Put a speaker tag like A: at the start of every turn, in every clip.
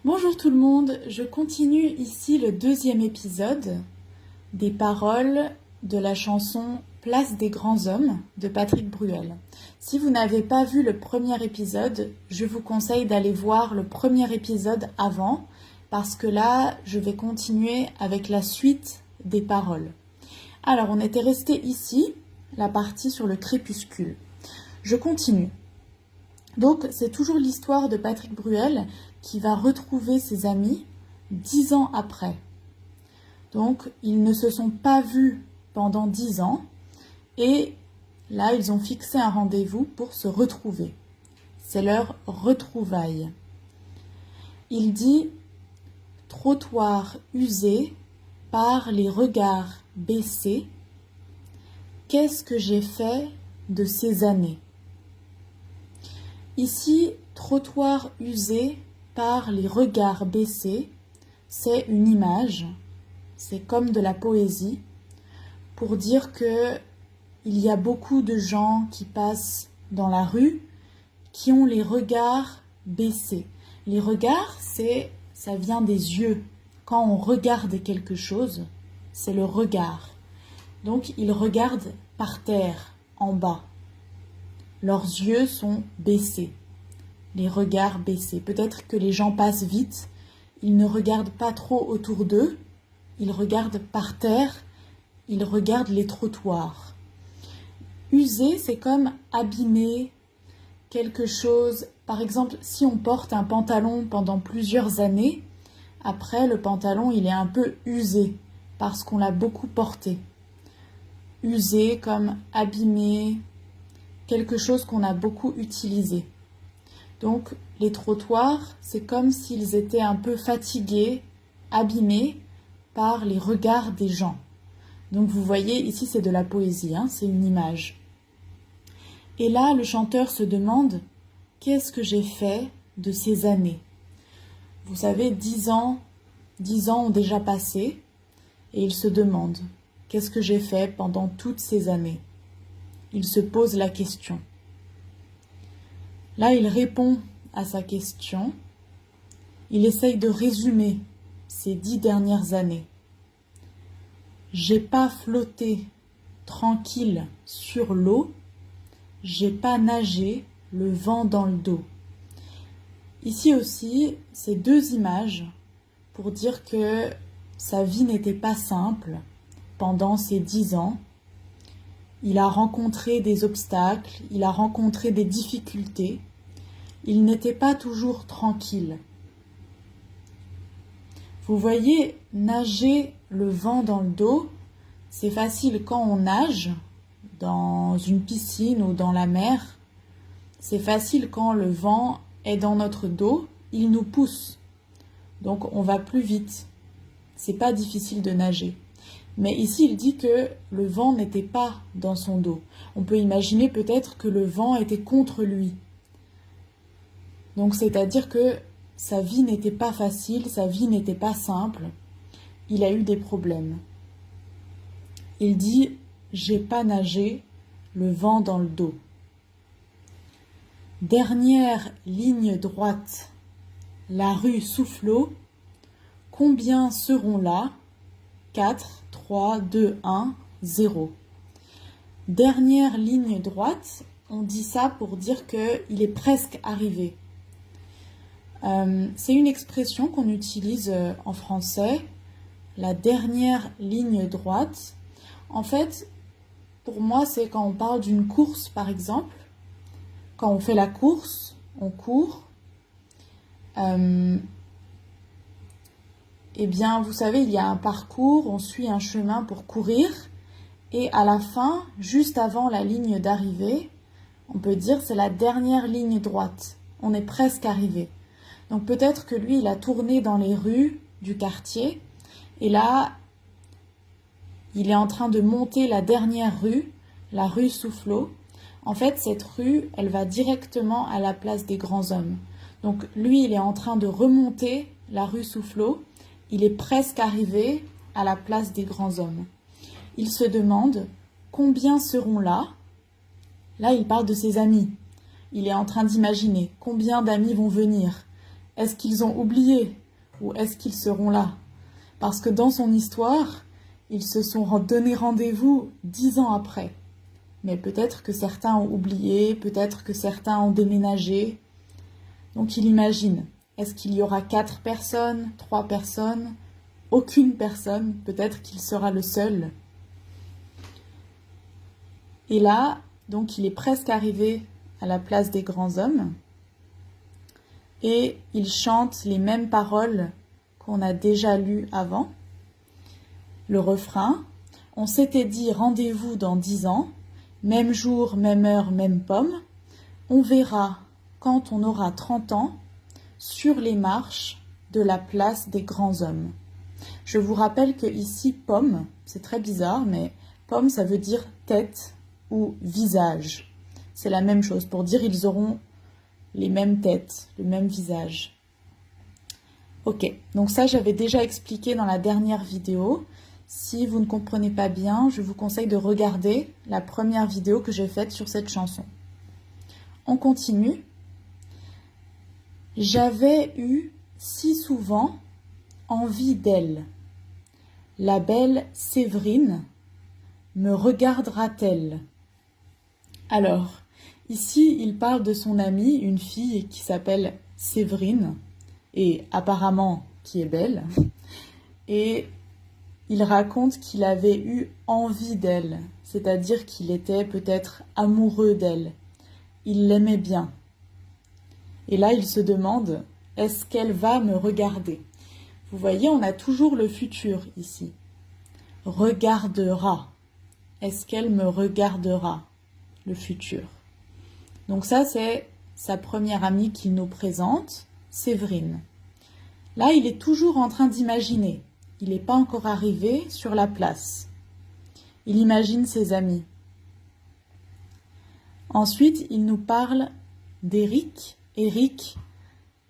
A: Bonjour tout le monde, je continue ici le deuxième épisode des paroles de la chanson Place des grands hommes de Patrick Bruel. Si vous n'avez pas vu le premier épisode, je vous conseille d'aller voir le premier épisode avant parce que là, je vais continuer avec la suite des paroles. Alors, on était resté ici, la partie sur le crépuscule. Je continue. Donc, c'est toujours l'histoire de Patrick Bruel qui va retrouver ses amis 10 ans après. Donc, ils ne se sont pas vus pendant 10 ans et là, ils ont fixé un rendez-vous pour se retrouver. C'est leur retrouvaille. Il dit « Trottoir usé par les regards baissés, qu'est-ce que j'ai fait de ces années ?» Ici, trottoir usé par les regards baissés, c'est une image, c'est comme de la poésie, pour dire que il y a beaucoup de gens qui passent dans la rue qui ont les regards baissés. Les regards, ça vient des yeux. Quand on regarde quelque chose, c'est le regard. Donc, ils regardent par terre, en bas. Leurs yeux sont baissés, les regards baissés. Peut-être que les gens passent vite, ils ne regardent pas trop autour d'eux, ils regardent par terre, ils regardent les trottoirs. Usé, c'est comme abîmer quelque chose. Par exemple, si on porte un pantalon pendant plusieurs années, après le pantalon il est un peu usé parce qu'on l'a beaucoup porté. Usé comme abîmé, quelque chose qu'on a beaucoup utilisé. Donc, les trottoirs, c'est comme s'ils étaient un peu fatigués, abîmés par les regards des gens. Donc, vous voyez, ici, c'est de la poésie, c'est une image. Et là, le chanteur se demande, qu'est-ce que j'ai fait de ces années? Vous savez, 10 ans ont déjà passé, et il se demande, qu'est-ce que j'ai fait pendant toutes ces années? Il se pose la question. Là, il répond à sa question. Il essaye de résumer ces 10 dernières années. J'ai pas flotté tranquille sur l'eau, j'ai pas nagé le vent dans le dos. Ici aussi, c'est deux images pour dire que sa vie n'était pas simple pendant ces 10 ans. Il a rencontré des obstacles, il a rencontré des difficultés. Il n'était pas toujours tranquille. Vous voyez, nager le vent dans le dos, c'est facile quand on nage dans une piscine ou dans la mer. C'est facile quand le vent est dans notre dos, il nous pousse. Donc on va plus vite. C'est pas difficile de nager. Mais ici, il dit que le vent n'était pas dans son dos. On peut imaginer peut-être que le vent était contre lui. Donc, c'est-à-dire que sa vie n'était pas facile, sa vie n'était pas simple. Il a eu des problèmes. Il dit « J'ai pas nagé, le vent dans le dos ». Dernière ligne droite, la rue Soufflot. Combien seront là? 4, 3, 2, 1, 0. Dernière ligne droite, on dit ça pour dire qu'il est presque arrivé. C'est une expression qu'on utilise en français, la dernière ligne droite. En fait, pour moi, c'est quand on parle d'une course, par exemple. Quand on fait la course, on court. Eh bien, vous savez, il y a un parcours, on suit un chemin pour courir. Et à la fin, juste avant la ligne d'arrivée, on peut dire c'est la dernière ligne droite. On est presque arrivé. Donc peut-être que lui, il a tourné dans les rues du quartier. Et là, il est en train de monter la dernière rue, la rue Soufflot. En fait, cette rue, elle va directement à la place des grands hommes. Donc lui, il est en train de remonter la rue Soufflot. Il est presque arrivé à la place des grands hommes. Il se demande combien seront là. Là, il parle de ses amis. Il est en train d'imaginer combien d'amis vont venir. est-ce qu'ils ont oublié ou est-ce qu'ils seront là? Parce que dans son histoire, ils se sont donné rendez-vous 10 ans après. Mais peut-être que certains ont oublié, peut-être que certains ont déménagé. Donc il imagine, est-ce qu'il y aura 4 personnes, 3 personnes, aucune personne, peut-être qu'il sera le seul. Et là, donc il est presque arrivé à la place des grands hommes et il chante les mêmes paroles qu'on a déjà lues avant. Le refrain, on s'était dit rendez-vous dans 10 ans, même jour, même heure, même pomme, on verra quand on aura 30 ans sur les marches de la place des grands hommes. Je vous rappelle que ici, pomme, c'est très bizarre, mais pomme, ça veut dire tête ou visage. C'est la même chose, pour dire ils auront les mêmes têtes, le même visage. Ok, donc ça j'avais déjà expliqué dans la dernière vidéo. Si vous ne comprenez pas bien, je vous conseille de regarder la première vidéo que j'ai faite sur cette chanson. On continue. J'avais eu si souvent envie d'elle. La belle Séverine me regardera-t-elle? Alors, ici, il parle de son amie, une fille qui s'appelle Séverine, et apparemment qui est belle, et il raconte qu'il avait eu envie d'elle, c'est-à-dire qu'il était peut-être amoureux d'elle. Il l'aimait bien. Et là, il se demande, est-ce qu'elle va me regarder? Vous voyez, on a toujours le futur ici. Regardera. Est-ce qu'elle me regardera? Le futur. Donc ça, c'est sa première amie qu'il nous présente, Séverine. Là, il est toujours en train d'imaginer. Il n'est pas encore arrivé sur la place. Il imagine ses amis. Ensuite, il nous parle d'Éric. Éric,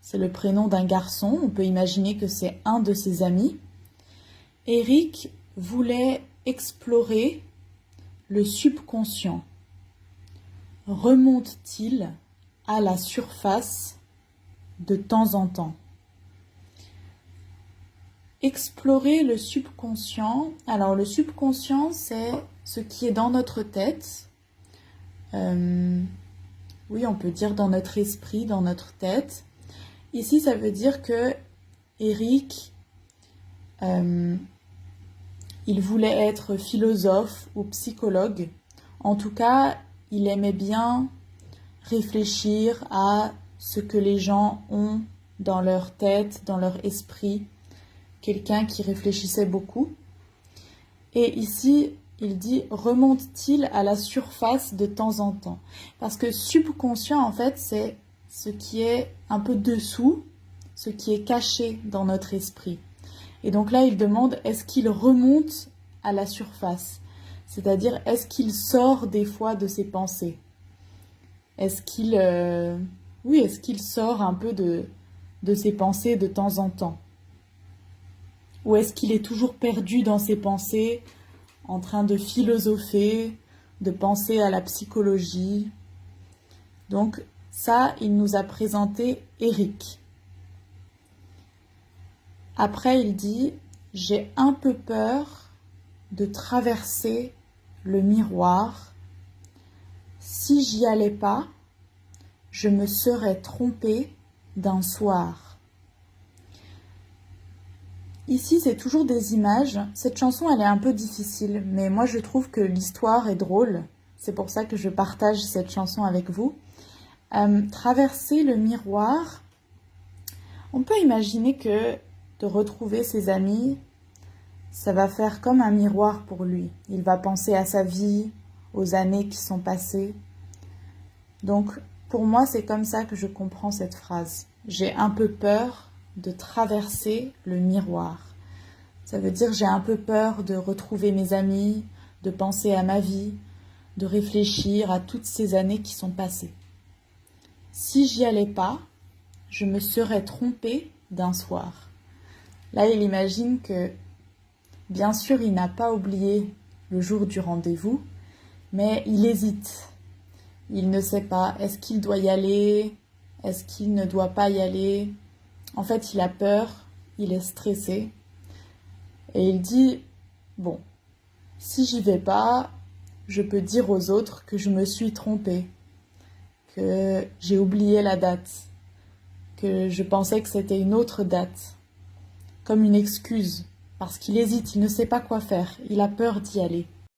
A: c'est le prénom d'un garçon. On peut imaginer que c'est un de ses amis. Éric voulait explorer le subconscient. Remonte-t-il à la surface de temps en temps? Explorer le subconscient. Alors le subconscient, c'est ce qui est dans notre tête. Oui, on peut dire dans notre esprit, dans notre tête. Ici, ça veut dire que Éric, il voulait être philosophe ou psychologue. En tout cas, il aimait bien réfléchir à ce que les gens ont dans leur tête, dans leur esprit. Quelqu'un qui réfléchissait beaucoup. Et ici, il dit, remonte-t-il à la surface de temps en temps? Parce que subconscient, en fait, c'est ce qui est un peu dessous, ce qui est caché dans notre esprit. Et donc là, il demande, est-ce qu'il remonte à la surface? C'est-à-dire, est-ce qu'il sort des fois de ses pensées? Est-ce qu'il est-ce qu'il sort un peu de ses pensées de temps en temps? Ou est-ce qu'il est toujours perdu dans ses pensées, en train de philosopher, de penser à la psychologie? Donc ça, il nous a présenté Éric. Après, il dit, j'ai un peu peur de traverser le miroir. Si j'y allais pas, je me serais trompée d'un soir. Ici, c'est toujours des images. Cette chanson, elle est un peu difficile, mais moi, je trouve que l'histoire est drôle. C'est pour ça que je partage cette chanson avec vous. Traverser le miroir, on peut imaginer que de retrouver ses amis, ça va faire comme un miroir pour lui. Il va penser à sa vie, aux années qui sont passées. Donc, pour moi, c'est comme ça que je comprends cette phrase. J'ai un peu peur de traverser le miroir. Ça veut dire j'ai un peu peur de retrouver mes amis, de penser à ma vie, de réfléchir à toutes ces années qui sont passées. Si j'y allais pas, je me serais trompée d'un soir. Là, il imagine que, bien sûr, il n'a pas oublié le jour du rendez-vous, mais il hésite. Il ne sait pas, est-ce qu'il doit y aller? Est-ce qu'il ne doit pas y aller? En fait, il a peur, il est stressé. Et il dit, bon, si j'y vais pas, je peux dire aux autres que je me suis trompé, que j'ai oublié la date, que je pensais que c'était une autre date, comme une excuse, parce qu'il hésite, il ne sait pas quoi faire, il a peur d'y aller.